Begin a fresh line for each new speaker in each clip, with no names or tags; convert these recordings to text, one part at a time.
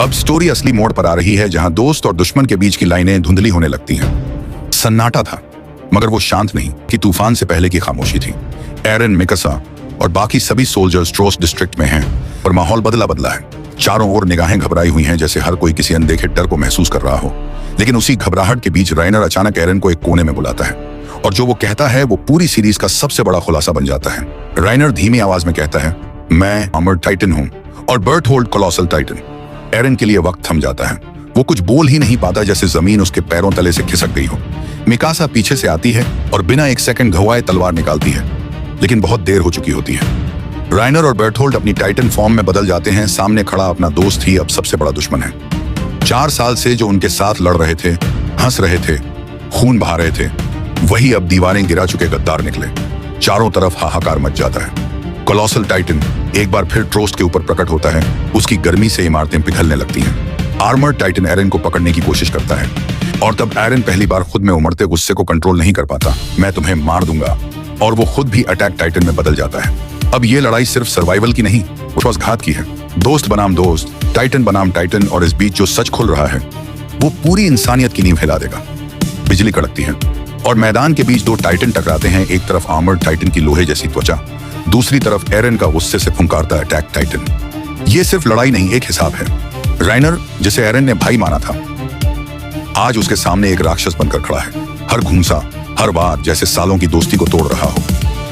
अब स्टोरी असली मोड़ पर आ रही है, जहां दोस्त और दुश्मन के बीच की लाइनें धुंधली होने लगती हैं। सन्नाटा था, मगर वो शांत नहीं कि तूफान से पहले की खामोशी थी। एरन, मिकासा और बाकी सभी सोल्जर्स ट्रोस्ट डिस्ट्रिक्ट में हैं और माहौल बदला बदला है। चारों ओर निगाहें घबराई हुई हैं, जैसे हर कोई किसी अनदेखे डर को महसूस कर रहा हो। लेकिन उसी घबराहट के बीच राइनर अचानक एरन को एक कोने में बुलाता है, और जो वो कहता है वो पूरी सीरीज का सबसे बड़ा खुलासा बन जाता है। राइनर धीमी आवाज में कहता है, मैं आर्मर्ड टाइटन हूं और बर्टहोल्ड कोलोसल टाइटन। एरन के लिए वक्त थम जाता है। वो कुछ बोल ही नहीं पाता, जैसे जमीन उसके पैरों तले से खिसक गई हो। मिकासा पीछे से आती है और बिना एक सेकंड गवाए तलवार निकालती है, लेकिन बहुत देर हो चुकी होती है। राइनर और बर्टहोल्ड अपनी टाइटन फॉर्म में बदल जाते हैं। सामने खड़ा अपना दोस्त ही अब सबसे बड़ा दुश्मन है। 4 साल से जो उनके साथ लड़ रहे थे, हंस रहे थे, खून बहा रहे थे, वही अब दीवारें गिरा चुके गद्दार निकले। चारों तरफ हाहाकार मच जाता है। कोलोसल टाइटन एक बार फिर ट्रोस्ट के ऊपर प्रकट होता है। उसकी गर्मी से इमारतें पिघलने लगती हैं। आर्मर्ड टाइटन एरन को पकड़ने की कोशिश करता है, और तब एरन पहली बार खुद में उमड़ते गुस्से को कंट्रोल नहीं कर पाता। मैं तुम्हें मार दूंगा, और वो खुद भी अटैक टाइटन में बदल जाता है। अब ये लड़ाई सिर्फ सर्वाइवल की नहीं, विश्वासघात की है। दोस्त बनाम दोस्त, टाइटन बनाम टाइटन, और इस बीच जो सच खुल रहा है वो पूरी इंसानियत की नींव हिला देगा। बिजली कड़कती है और मैदान के बीच 2 टाइटन टकराते हैं। एक तरफ आर्मर्ड टाइटन की लोहे जैसी त्वचा, दूसरी तरफ एरन का गुस्से से फुंकारता अटैक टाइटन। ये सिर्फ लड़ाई नहीं, एक हिसाब है। राइनर, जिसे एरन ने भाई माना था, आज उसके सामने एक राक्षस बनकर खड़ा है। हर घूंसा, हर बार जैसे सालों की दोस्ती को तोड़ रहा हो।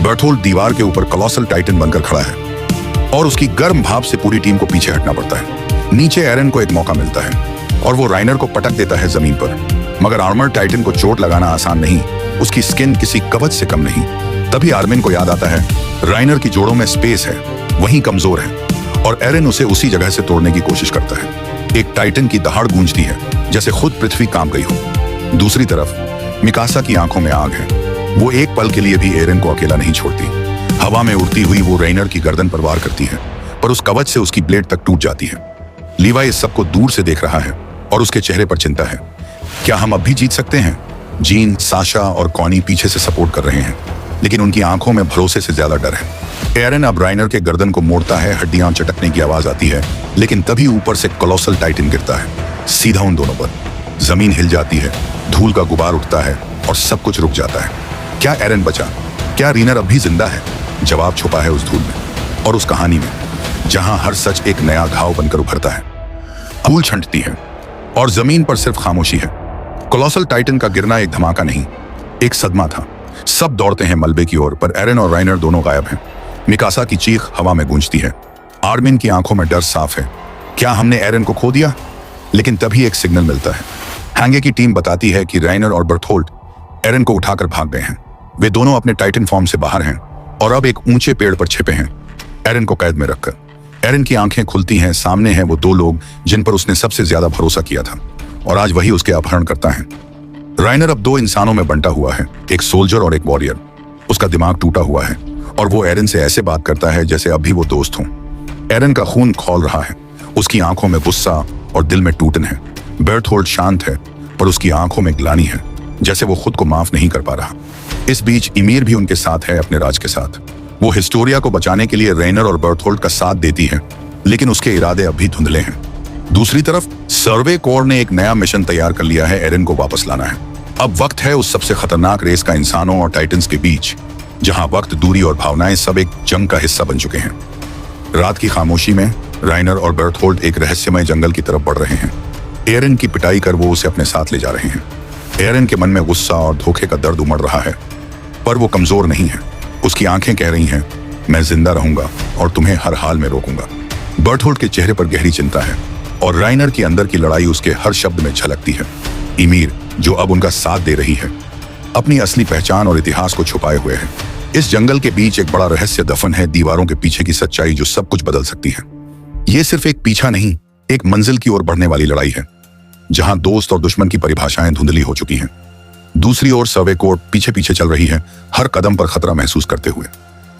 बर्टहोल्ड दीवार के ऊपर कोलोसल टाइटन बनकर खड़ा है, और उसकी गर्म भाप से पूरी टीम को पीछे हटना पड़ता है। नीचे एरन को एक मौका मिलता है और वो राइनर को पटक देता है जमीन पर। मगर आर्मर्ड टाइटन को चोट लगाना आसान नहीं। उसकी स्किन किसी कवच से कम नहीं। तभी आर्मिन को याद आता है, राइनर की जोड़ों में स्पेस है, वहीं कमजोर है, और एरन उसे उसी जगह से तोड़ने की कोशिश करता है। एक टाइटन की दहाड़ गूंजती है, जैसे खुद पृथ्वी कांप गई हो। दूसरी तरफ मिकासा की आंखों में आग है। वो एक पल के लिए भी एरन को अकेला नहीं छोड़ती। हवा में उड़ती हुई वो राइनर की गर्दन पर वार करती है, पर उस कवच से उसकी ब्लेड तक टूट जाती है। लीवाई इस सबको दूर से देख रहा है और उसके चेहरे पर चिंता है। क्या हम अब भी जीत सकते हैं? जीन, साशा और कॉनी पीछे से सपोर्ट कर रहे हैं, लेकिन उनकी आंखों में भरोसे से ज्यादा डर है। एरन अब राइनर के गर्दन को मोड़ता है। हड्डियां चटकने की आवाज आती है, लेकिन तभी ऊपर से कोलोसल टाइटन गिरता है, सीधा उन दोनों पर। जमीन हिल जाती है, धूल का गुबार उठता है और सब कुछ रुक जाता है। क्या एरन बचा? क्या राइनर अब भी जिंदा है? जवाब छुपा है उस धूल में और उस कहानी में, जहां हर सच एक नया घाव बनकर उभरता है। धूल छंटती है और जमीन पर सिर्फ खामोशी है। कोलोसल टाइटन का गिरना एक धमाका नहीं, एक सदमा था। सब दौड़ते हैं मलबे की ओर, पर एरन और राइनर दोनों गायब हैं। मिकासा की चीख हवा में गूंजती है। आर्मिन की आंखों में डर साफ है। क्या हमने एरन को खो दिया? लेकिन तभी एक सिग्नल मिलता है। हैंगे की टीम बताती है कि राइनर और बर्टहोल्ड एरन को उठाकर भाग गए हैं। वे दोनों अपने टाइटन फॉर्म से बाहर हैं और अब एक ऊंचे पेड़ पर छिपे हैं, एरन को कैद में रखकर। एरन की आंखें खुलती हैं। सामने हैं वो 2 लोग जिन पर उसने सबसे ज्यादा भरोसा किया था, और आज वही उसके अपहरण करता है। राइनर अब 2 इंसानों में बंटा हुआ है, एक सोल्जर और एक वॉरियर। उसका दिमाग टूटा हुआ है और वो एरन से ऐसे बात करता है जैसे अभी वो दोस्त हों। एरन का खून खौल रहा है, उसकी आंखों में गुस्सा और दिल में टूटन है। बर्टहोल्ड शांत है, पर उसकी आंखों में ग्लानि है, जैसे वो खुद को माफ नहीं कर पा रहा। इस बीच ईमीर भी उनके साथ है, अपने राज के साथ। वो हिस्टोरिया को बचाने के लिए राइनर और बर्टहोल्ड का साथ देती है, लेकिन उसके इरादे अब भी धुंधले हैं। दूसरी तरफ सर्वे कोर ने एक नया मिशन तैयार कर लिया है, एरन को वापस लाना है। अब वक्त है उस सबसे खतरनाक रेस का, इंसानों और टाइटन्स के बीच, जहां वक्त, दूरी और भावनाएं सब एक जंग का हिस्सा बन चुके हैं। रात की खामोशी में राइनर और बर्टहोल्ड एक रहस्यमय जंगल की तरफ बढ़ रहे हैं। एरन की पिटाई कर वो उसे अपने साथ ले जा रहे हैं। एरन के मन में गुस्सा और धोखे का दर्द उमड़ रहा है, पर वो कमजोर नहीं है। उसकी आंखें कह रही हैं, मैं जिंदा रहूंगा और तुम्हें हर हाल में रोकूंगा। बर्टहोल्ड के चेहरे पर गहरी चिंता है, और राइनर की अंदर की लड़ाई उसके हर शब्द में झलकती है। ईमीर, जो अब उनका साथ दे रही है, अपनी असली पहचान और इतिहास को छुपाए हुए है। इस जंगल के बीच एक बड़ा रहस्य दफन है, दीवारों के पीछे की सच्चाई जो सब कुछ बदल सकती है। ये सिर्फ एक पीछा नहीं, एक मंजिल की ओर बढ़ने वाली लड़ाई है, जहां दोस्त और दुश्मन की परिभाषाएं धुंधली हो चुकी हैं। दूसरी ओर सर्वे कोर पीछे पीछे चल रही है, हर कदम पर खतरा महसूस करते हुए।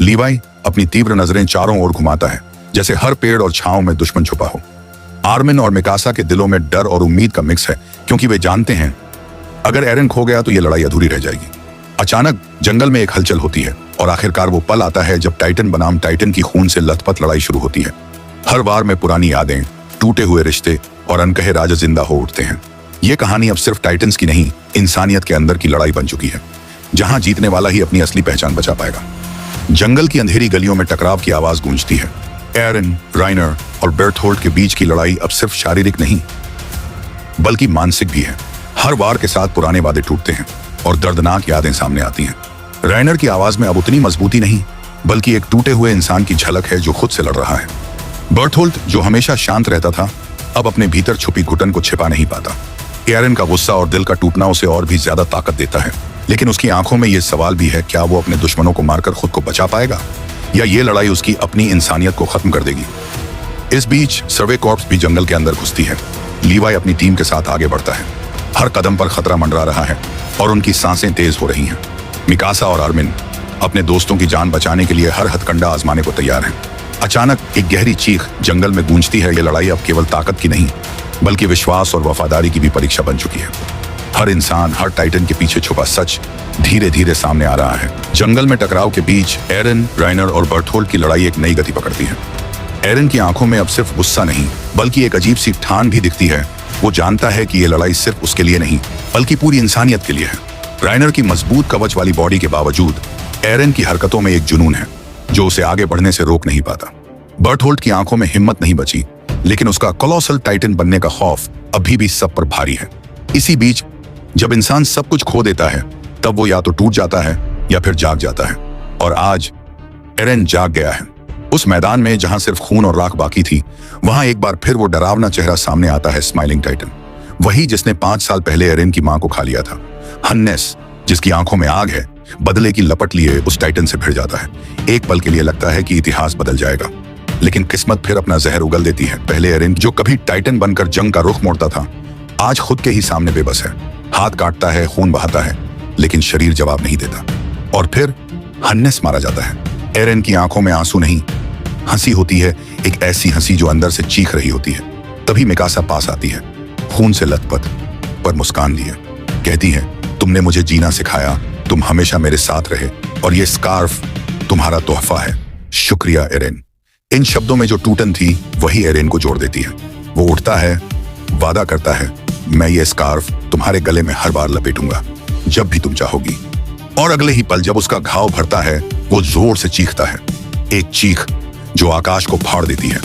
लीवाई अपनी तीव्र नजरें चारों ओर घुमाता है, जैसे हर पेड़ और छांव में दुश्मन छुपा हो। आर्मिन और मिकासा के दिलों में डर और उम्मीद का मिक्स है, क्योंकि वे जानते हैं अगर एरन खो गया तो यह लड़ाई अधूरी रह जाएगी। अचानक जंगल में एक हलचल होती है, और आखिरकार वो पल आता है जब टाइटन बनाम टाइटन की खून से लथपथ लड़ाई शुरू होती है। हर बार में पुरानी यादें, टूटे हुए रिश्ते और अनकहे राजा जिंदा हो उठते हैं। ये कहानी अब सिर्फ टाइटन्स की नहीं, इंसानियत के अंदर की लड़ाई बन चुकी है, जहां जीतने वाला ही अपनी असली पहचान बचा पाएगा। जंगल की अंधेरी गलियों में टकराव की आवाज गूंजती है। एरन, राइनर और बेर्थोल्ड के बीच की लड़ाई अब सिर्फ शारीरिक नहीं बल्कि मानसिक भी है। हर वार के साथ पुराने वादे टूटते हैं और दर्दनाक यादें सामने आती हैं। राइनर की आवाज में अब उतनी मजबूती नहीं बल्कि एक टूटे हुए इंसान की झलक है जो खुद से लड़ रहा है। बेर्थोल्ड, जो हमेशा शांत रहता था, अब अपने भीतर छुपी घुटन को छिपा नहीं पाता। एरन का गुस्सा और दिल का टूटना उसे और भी ज्यादा ताकत देता है, लेकिन उसकी आंखों में यह सवाल भी है, क्या वो अपने दुश्मनों को मारकर खुद को बचा पाएगा या ये लड़ाई उसकी अपनी इंसानियत को खत्म कर देगी। इस बीच सर्वे कॉर्प्स भी जंगल के अंदर घुसती है। लीवाई अपनी टीम के साथ आगे बढ़ता है। हर कदम पर खतरा मंडरा रहा है और उनकी सांसें तेज हो रही हैं। मिकासा और आर्मिन अपने दोस्तों की जान बचाने के लिए हर हथकंडा आजमाने को तैयार हैं। अचानक एक गहरी चीख जंगल में गूंजती है। ये लड़ाई अब केवल ताकत की नहीं बल्कि विश्वास और वफादारी की भी परीक्षा बन चुकी है। हर इंसान, हर टाइटन के पीछे छुपा सच धीरे धीरे सामने आ रहा है। जंगल में टकराव के बीच एरन, राइनर और बेर्थोल्ड की लड़ाई एक नई गति पकड़ती है। एरन की आंखों में अब सिर्फ गुस्सा नहीं बल्कि एक अजीब सी ठान भी दिखती है। वो जानता है कि ये लड़ाई सिर्फ उसके लिए नहीं बल्कि पूरी इंसानियत के लिए है। राइनर की मजबूत कवच वाली बॉडी के बावजूद एरन की हरकतों में एक जुनून है जो उसे आगे बढ़ने से रोक नहीं पाता। बेर्थोल्ड की आंखों में हिम्मत नहीं बची, लेकिन उसका कोलोसल टाइटन बनने का खौफ अभी भी सब पर भारी है। इसी बीच जब इंसान सब कुछ खो देता है तब वो या तो टूट जाता है या फिर जाग जाता है। और आज एरन जाग गया है। उस मैदान में जहां सिर्फ खून और राख बाकी थी, वहां एक बार फिर वो डरावना चेहरा सामने आता है। स्माइलिंग टाइटन, वही जिसने 5 साल पहले एरन की मां को खा लिया था। हन्नेस, जिसकी आंखों में आग है, बदले की लपट लिए उस टाइटन से भिड़ जाता है। एक पल के लिए लगता है कि इतिहास बदल जाएगा, लेकिन किस्मत फिर अपना जहर उगल देती है। पहले एरन, जो कभी टाइटन बनकर जंग का रुख मोड़ता था, आज खुद के ही सामने बेबस है। हाथ काटता है, खून बहाता है, लेकिन शरीर जवाब नहीं देता। और फिर हन्नेस मारा जाता है। एरन की आंखों में आंसू नहीं, हंसी होती है, एक ऐसी हंसी जो अंदर से चीख रही होती है। तभी मिकासा पास आती है, खून से लथपथ पर मुस्कान लिए। कहती है, तुमने मुझे जीना सिखाया, तुम हमेशा मेरे साथ रहे और ये स्कार्फ तुम्हारा तोहफा है। शुक्रिया एरन। इन शब्दों में जो टूटन थी वही एरन को जोड़ देती है। वो उठता है, वादा करता है, मैं ये स्कार्फ तुम्हारे गले में हर बार लपेटूंगा जब भी तुम चाहोगी। और अगले ही पल जब उसका घाव भरता है, वो जोर से चीखता है, एक चीख जो आकाश को फाड़ देती है।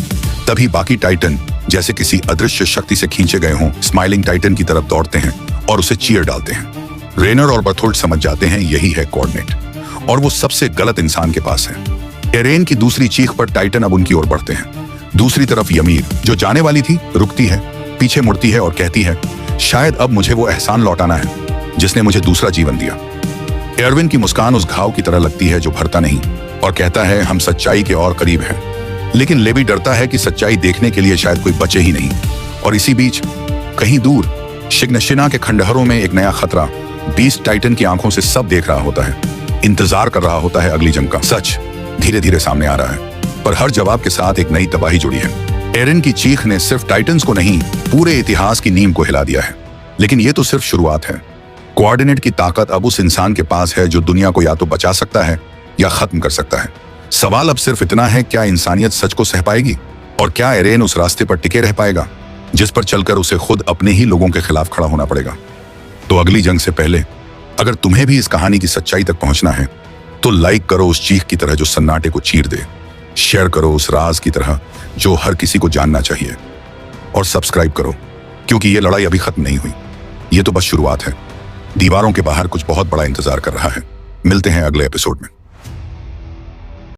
तभी बाकी टाइटन जैसे किसी अदृश्य शक्ति से खींचे गए हों, स्माइलिंग टाइटन की तरफ दौड़ते हैं और उसे चीयर डालते हैं। रेनर और बेर्थोल्ड समझ जाते हैं यही है कोऑर्डिनेट और वो सबसे गलत इंसान के पास है। एरेन की दूसरी चीख पर टाइटन अब उनकी ओर बढ़ते हैं। दूसरी तरफ यमीर, जो जाने वाली थी, रुकती है, पीछे मुड़ती है और कहती है, शायद अब मुझे वो एहसान लौटाना है जिसने मुझे दूसरा जीवन दिया। एरविन की मुस्कान उस घाव की तरह लगती है जो भरता नहीं और कहता है, हम सच्चाई के और करीब हैं। लेकिन लेवी डरता है कि सच्चाई देखने के लिए शायद कोई बचे ही नहीं। और इसी बीच कहीं दूर शिग्नशिना के खंडहरों में एक नया खतरा बीस्ट टाइटन की आंखों से सब देख रहा होता है, इंतजार कर रहा होता है अगली जंग का। सच धीरे धीरे सामने आ रहा है, पर हर जवाब के साथ एक नई तबाही जुड़ी है। एरन की चीख ने सिर्फ टाइटन्स को नहीं, पूरे इतिहास की नींव को हिला दिया है। लेकिन ये तो सिर्फ शुरुआत है। कोऑर्डिनेट की ताकत अब उस इंसान के पास है जो दुनिया को या तो बचा सकता है या खत्म कर सकता है। सवाल अब सिर्फ इतना है, क्या इंसानियत सच को सह पाएगी और क्या एरेन उस रास्ते पर टिके रह पाएगा जिस पर चलकर उसे खुद अपने ही लोगों के खिलाफ खड़ा होना पड़ेगा। तो अगली जंग से पहले अगर तुम्हें भी इस कहानी की सच्चाई तक पहुंचना है तो लाइक करो उस चीख की तरह जो सन्नाटे को चीर दे, शेयर करो उस राज की तरह जो हर किसी को जानना चाहिए, और सब्सक्राइब करो, क्योंकि ये लड़ाई अभी खत्म नहीं हुई, ये तो बस शुरुआत है। दीवारों के बाहर कुछ बहुत बड़ा इंतजार कर रहा है। मिलते हैं अगले एपिसोड में।